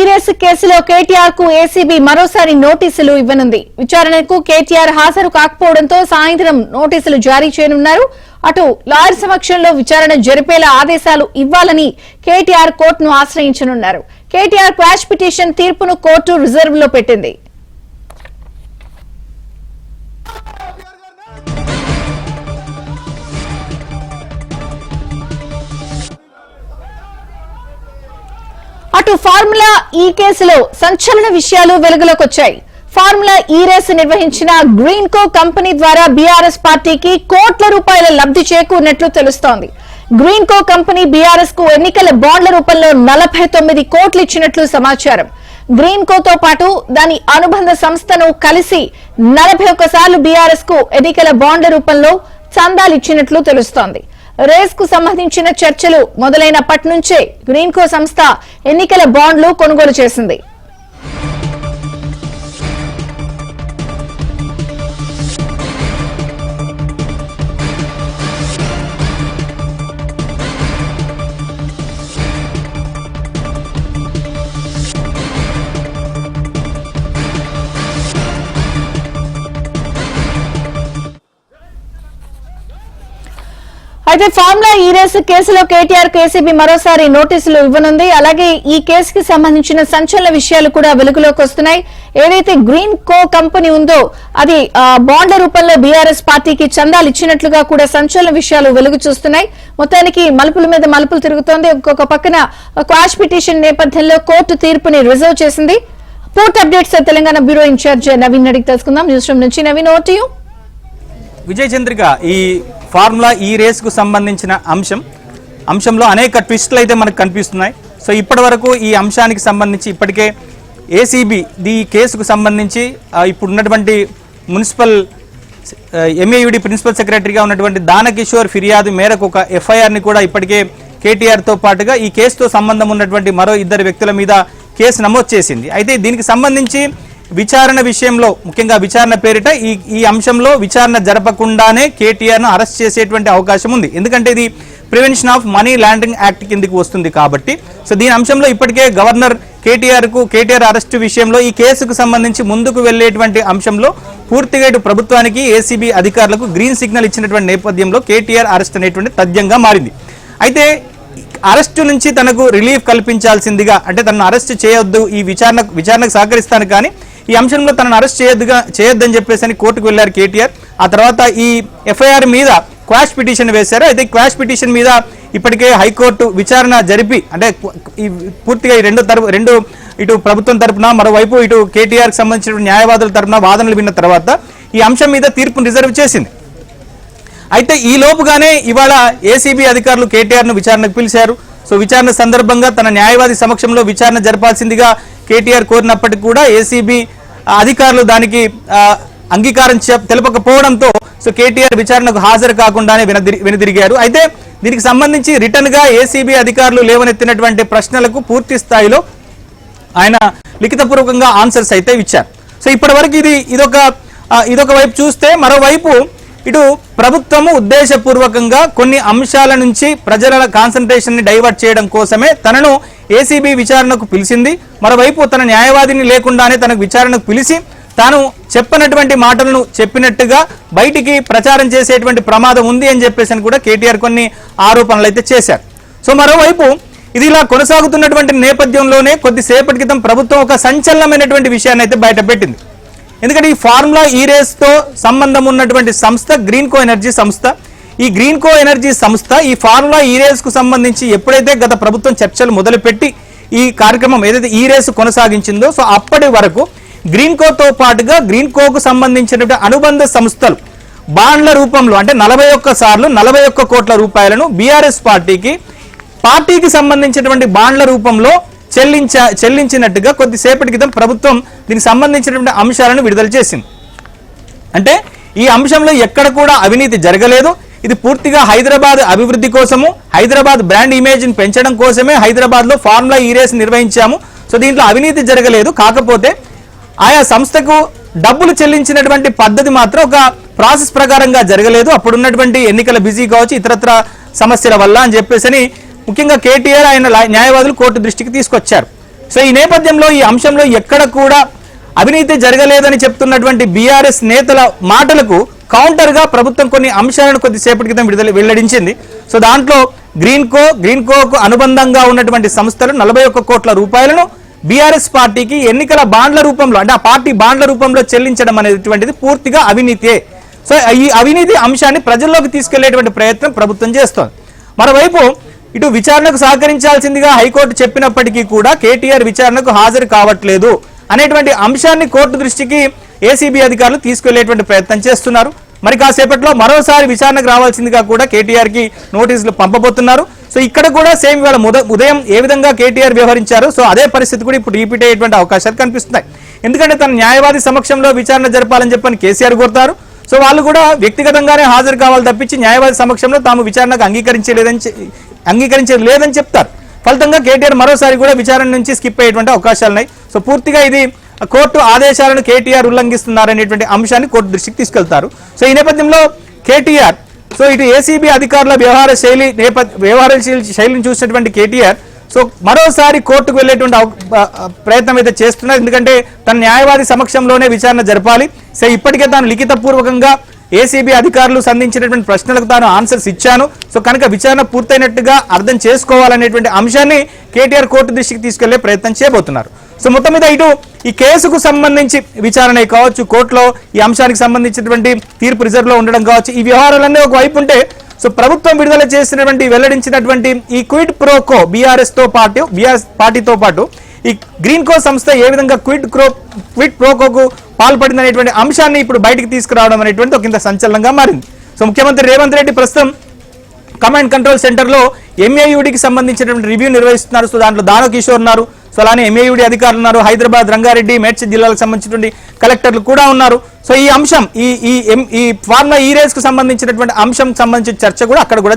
Race కేసులో కేటీఆర్ కు ACB మరోసారి నోటీసులు ఇవ్వనుంది. విచారణకు కేటీఆర్ హాజరు కాకపోవడంతో సాయంత్రం నోటీసులు జారీ చేయనున్నారు. అటు లాయర్ సమక్షంలో విచారణ జరిపేలా ఆదేశాలు ఇవ్వాలని కేటీఆర్ కోర్టును ఆశ్రయించనున్నారు. కేటీఆర్ క్వాష్ పిటిషన్ తీర్పును కోర్టు రిజర్వ్ లో పెట్టింది. అటు ఫార్ములా ఈ కేసులో సంచలన విషయాలు వెలుగులోకి వచ్చాయి. ఫార్ములా ఈ రేసు నిర్వహించిన గ్రీన్ కో కంపెనీ ద్వారా బీఆర్ఎస్ పార్టీకి కోట్ల రూపాయల లబ్ధి చేకూరినట్లు తెలుస్తోంది. గ్రీన్ కో కంపెనీ బీఆర్ఎస్ కు ఎన్నికల బాండ్ల రూపంలో 49 కోట్లు ఇచ్చినట్లు సమాచారం. గ్రీన్ కోతో పాటు దాని అనుబంధ సంస్థను కలిసి 41 సార్లు బీఆర్ఎస్ కు ఎన్నికల బాండ్ల రూపంలో చందాలు ఇచ్చినట్లు తెలుస్తోంది. రేస్ కు సంబంధించిన చర్చలు మొదలైనప్పటి నుంచే గ్రీన్ కో సంస్థ ఎన్నికల బాండ్లు కొనుగోలు చేసింది. అయితే ఫార్ములా ఈ రేసు కేసులో కేటీఆర్ కేసీబీ మరోసారి నోటీసులు ఇవ్వనుంది. అలాగే ఈ కేసుకి సంబంధించిన సంచలన విషయాలు కూడా వెలుగులోకి వస్తున్నాయి. ఏదైతే గ్రీన్ కో కంపెనీ ఉందో అది బాండ్ల రూపంలో బీఆర్ఎస్ పార్టీకి చందాలు ఇచ్చినట్లుగా కూడా సంచలన విషయాలు వెలుగు చూస్తున్నాయి. మొత్తానికి మలుపుల మీద మలుపులు తిరుగుతోంది. ఇంకొక పక్కన క్వాష్ పిటిషన్ నేపథ్యంలో కోర్టు తీర్పుని రిజర్వ్ చేసింది. పూర్తి updates Telangana bureau in charge Naveen అడిగి తెలుసుకుందాం. న్యూస్ రూమ్ నుంచి Naveen, over to you. Vijay Chandrika, ఈ ఫార్ములా ఈ రేసుకు సంబంధించిన అంశంలో అనేక ట్విస్టులు అయితే మనకు కనిపిస్తున్నాయి. సో ఇప్పటి వరకు ఈ అంశానికి సంబంధించి ఇప్పటికే ఏసీబీ ఈ కేసుకు సంబంధించి ఇప్పుడు ఉన్నటువంటి మున్సిపల్ ఎంఏయుడి ప్రిన్సిపల్ సెక్రటరీగా ఉన్నటువంటి దానకిషోర్ ఫిర్యాదు మేరకు ఒక ఎఫ్ఐఆర్ని కూడా ఇప్పటికే కేటీఆర్తో పాటుగా ఈ కేసుతో సంబంధం ఉన్నటువంటి మరో 2 వ్యక్తుల మీద కేసు నమోదు చేసింది. అయితే దీనికి సంబంధించి విచారణ విషయంలో ముఖ్యంగా విచారణ పేరిట ఈ అంశంలో విచారణ జరపకుండానే కేటీఆర్ను అరెస్ట్ చేసేటువంటి అవకాశం ఉంది. ఎందుకంటే ఇది prevention of money laundering act కిందకి వస్తుంది కాబట్టి. సో దీని అంశంలో ఇప్పటికే గవర్నర్ కేటీఆర్ అరెస్టు విషయంలో ఈ కేసుకు సంబంధించి ముందుకు వెళ్లేటువంటి అంశంలో పూర్తిగా ఇటు ప్రభుత్వానికి ఏసీబీ అధికారులకు గ్రీన్ సిగ్నల్ ఇచ్చినటువంటి నేపథ్యంలో కేటీఆర్ అరెస్ట్ అనేటువంటి తథ్యంగా మారింది. అయితే అరెస్టు నుంచి తనకు రిలీఫ్ కల్పించాల్సిందిగా, అంటే తనను అరెస్ట్ చేయొద్దు, ఈ విచారణకు సహకరిస్తాను కానీ ఈ అంశంలో తనను అరెస్ట్ చేయొద్దని చెప్పేసి అని కోర్టుకు వెళ్లారు కేటీఆర్. ఆ తర్వాత ఈ ఎఫ్ఐఆర్ మీద క్వాష్ పిటిషన్ వేశారు. అయితే క్వాష్ పిటిషన్ మీద ఇప్పటికే హైకోర్టు విచారణ జరిపి, అంటే ఈ పూర్తిగా ఈ రెండు ఇటు ప్రభుత్వం తరపున మరోవైపు ఇటు కేటీఆర్కి సంబంధించిన న్యాయవాదుల తరపున వాదనలు విన్న తర్వాత ఈ అంశం మీద తీర్పును రిజర్వ్ చేసింది. అయితే ఈ లోపుగానే ఇవాళ ఏసీబీ అధికారులు కేటీఆర్ను విచారణకు పిలిచారు. సో విచారణ సందర్భంగా తన న్యాయవాది సమక్షంలో విచారణ జరపాల్సిందిగా కేటీఆర్ కోరినప్పటికీ కూడా ఏసీబీ అధికారులు దానికి అంగీకారం తెలపకపోవడంతో సో కేటీఆర్ విచారణకు హాజరు కాకుండానే వెనుదిరిగారు. అయితే దీనికి సంబంధించి రిటర్న్ గా ఏసీబీ అధికారులు లేవనెత్తినటువంటి ప్రశ్నలకు పూర్తి స్థాయిలో ఆయన లిఖితపూర్వకంగా ఆన్సర్స్ అయితే ఇచ్చారు. సో ఇప్పటి వరకు ఇదొక వైపు చూస్తే, మరోవైపు ఇటు ప్రభుత్వము ఉద్దేశపూర్వకంగా కొన్ని అంశాల నుంచి ప్రజల కాన్సన్ట్రేషన్ ని డైవర్ట్ చేయడం కోసమే తనను ఏసీబీ విచారణకు పిలిచింది. మరోవైపు తన న్యాయవాదిని లేకుండానే తనకు విచారణకు పిలిచి తాను చెప్పనటువంటి మాటలను చెప్పినట్టుగా బయటికి ప్రచారం చేసేటువంటి ప్రమాదం ఉంది అని చెప్పేసి కూడా కేటీఆర్ కొన్ని ఆరోపణలు అయితే చేశారు. సో మరోవైపు ఇది ఇలా కొనసాగుతున్నటువంటి నేపథ్యంలోనే కొద్దిసేపటి క్రితం ప్రభుత్వం ఒక సంచలనమైనటువంటి విషయాన్ని అయితే బయటపెట్టింది. ఎందుకంటే ఈ ఫార్ములా ఈ రేస్తో సంబంధం ఉన్నటువంటి సంస్థ గ్రీన్ కో ఎనర్జీ సంస్థ. ఈ గ్రీన్ కో ఎనర్జీ సంస్థ ఈ ఫార్ములా ఈ రేస్కు సంబంధించి ఎప్పుడైతే గత ప్రభుత్వం చర్చలు మొదలుపెట్టి ఈ కార్యక్రమం ఏదైతే ఈ రేసు కొనసాగించిందో, సో అప్పటి వరకు గ్రీన్ కోతో పాటుగా గ్రీన్ కోకు సంబంధించినటువంటి అనుబంధ సంస్థలు బాండ్ల రూపంలో అంటే 41 సార్లు 41 కోట్ల రూపాయలను బీఆర్ఎస్ పార్టీకి సంబంధించినటువంటి బాండ్ల రూపంలో చెల్లించినట్టుగా కొద్దిసేపటి క్రితం ప్రభుత్వం దీనికి సంబంధించినటువంటి అంశాలను విడుదల చేసింది. అంటే ఈ అంశంలో ఎక్కడ కూడా అవినీతి జరగలేదు. ఇది పూర్తిగా హైదరాబాద్ అభివృద్ధి కోసము, హైదరాబాద్ బ్రాండ్ ఇమేజ్ని పెంచడం కోసమే హైదరాబాద్లో ఫార్ములా ఈ రేస్ నిర్వహించాము. సో దీంట్లో అవినీతి జరగలేదు. కాకపోతే ఆయా సంస్థకు డబ్బులు చెల్లించినటువంటి పద్ధతి మాత్రం ఒక ప్రాసెస్ ప్రకారంగా జరగలేదు. అప్పుడున్నటువంటి ఎన్నికల బిజీ కావచ్చు, ఇతరత్ర సమస్యల వల్ల అని చెప్పేసి ముఖ్యంగా కేటీఆర్ ఆయన న్యాయవాదులు కోర్టు దృష్టికి తీసుకొచ్చారు. సో ఈ నేపథ్యంలో ఈ అంశంలో ఎక్కడ కూడా అవినీతి జరగలేదని చెప్తున్నటువంటి బీఆర్ఎస్ నేతల మాటలకు కౌంటర్ గా ప్రభుత్వం కొన్ని అంశాలను కొద్దిసేపటి క్రితం వెల్లడించింది. సో దాంట్లో గ్రీన్కోకు అనుబంధంగా ఉన్నటువంటి సంస్థలు 41 కోట్ల రూపాయలను బీఆర్ఎస్ పార్టీకి ఎన్నికల బాండ్ల రూపంలో, అంటే ఆ పార్టీ బాండ్ల రూపంలో చెల్లించడం అనేటువంటిది పూర్తిగా అవినీతే. సో ఈ అవినీతి అంశాన్ని ప్రజల్లోకి తీసుకెళ్లేటువంటి ప్రయత్నం ప్రభుత్వం చేస్తోంది. మరోవైపు ఇటు విచారణకు సహకరించాల్సిందిగా హైకోర్టు చెప్పినప్పటికీ కూడా కేటీఆర్ విచారణకు హాజరు కావట్లేదు అనేటువంటి అంశాన్ని కోర్టు దృష్టికి ఏసీబీ అధికారులు తీసుకెళ్లేటువంటి ప్రయత్నం చేస్తున్నారు. మరి కాసేపట్లో మరోసారి విచారణకు రావాల్సిందిగా కూడా కేటీఆర్ కి నోటీసులు పంపబోతున్నారు. సో ఇక్కడ కూడా సేమ్ ఇవాళ ఉదయం ఏ విధంగా కేటీఆర్ వ్యవహరించారు, సో అదే పరిస్థితి కూడా ఇప్పుడు రిపీట్ అయ్యేటువంటి అవకాశాలు కనిపిస్తున్నాయి. ఎందుకంటే తన న్యాయవాది సమక్షంలో విచారణ జరపాలని చెప్పని కేసీఆర్ కోరుతారు. సో వాళ్ళు కూడా వ్యక్తిగతంగానే హాజరు కావాలి తప్పించి న్యాయవాది సమక్షంలో తాము విచారణకు అంగీకరించలేదని చెప్తారు. ఫలితంగా కేటీఆర్ మరోసారి కూడా విచారణ నుంచి స్కిప్ అయ్యేటువంటి అవకాశాలు ఉన్నాయి. సో పూర్తిగా ఇది కోర్టు ఆదేశాలను కేటీఆర్ ఉల్లంఘిస్తున్నారనేటువంటి అంశాన్ని కోర్టు దృష్టికి తీసుకెళ్తారు. సో ఈ నేపథ్యంలో కేటీఆర్, సో ఇటు ఏసీబీ అధికారుల వ్యవహార శైలిని చూసినటువంటి కేటీఆర్ సో మరోసారి కోర్టుకు వెళ్లేటువంటి ప్రయత్నం అయితే చేస్తున్నారు. ఎందుకంటే తన న్యాయవాది సమక్షంలోనే విచారణ జరపాలి. సో ఇప్పటికే తాను లిఖితపూర్వకంగా ఏసీబీ అధికారులు సంధించినటువంటి ప్రశ్నలకు తాను ఆన్సర్స్ ఇచ్చాను. సో కనుక విచారణ పూర్తయినట్టుగా అర్థం చేసుకోవాలనేటువంటి అంశాన్ని కేటీఆర్ కోర్టు దృష్టికి తీసుకెళ్లే ప్రయత్నం చేయబోతున్నారు. సో మొత్తం మీద ఇటు ఈ కేసుకు సంబంధించి విచారణ కావచ్చు, కోర్టులో ఈ అంశానికి సంబంధించినటువంటి తీర్పు రిజర్వ్ లో ఉండడం కావచ్చు, ఈ వ్యవహారాలన్నీ ఒకవైపు ఉంటే సో ప్రభుత్వం విడుదల చేసినటువంటి వెల్లడించినటువంటి ఈ క్విడ్ ప్రోకో బీఆర్ఎస్ పార్టీతో పాటు ఈ గ్రీన్కో సంస్థ ఏ విధంగా క్విడ్ ప్రోకోకు పాల్పడిందనేటువంటి అంశాన్ని ఇప్పుడు బయటికి తీసుకురావడం అనేటువంటి ఒక ఇంత సంచలనంగా మారింది. సో ముఖ్యమంత్రి రేవంత్ రెడ్డి ప్రస్తుతం కమాండ్ కంట్రోల్ సెంటర్ లో ఎంఏయుడికి సంబంధించినటువంటి రివ్యూ నిర్వహిస్తున్నారు. సో దాంట్లో దానో కిషోర్ ఉన్నారు. సో అలానే ఎంఏయుడి అధికారులు ఉన్నారు. హైదరాబాద్, రంగారెడ్డి, మేడ్చల్ జిల్లాలకు సంబంధించినటువంటి కలెక్టర్లు కూడా ఉన్నారు. సో ఈ అంశం ఈ ఫార్ములా ఈ రేస్ కు సంబంధించినటువంటి అంశం సంబంధించిన చర్చ కూడా అక్కడ కూడా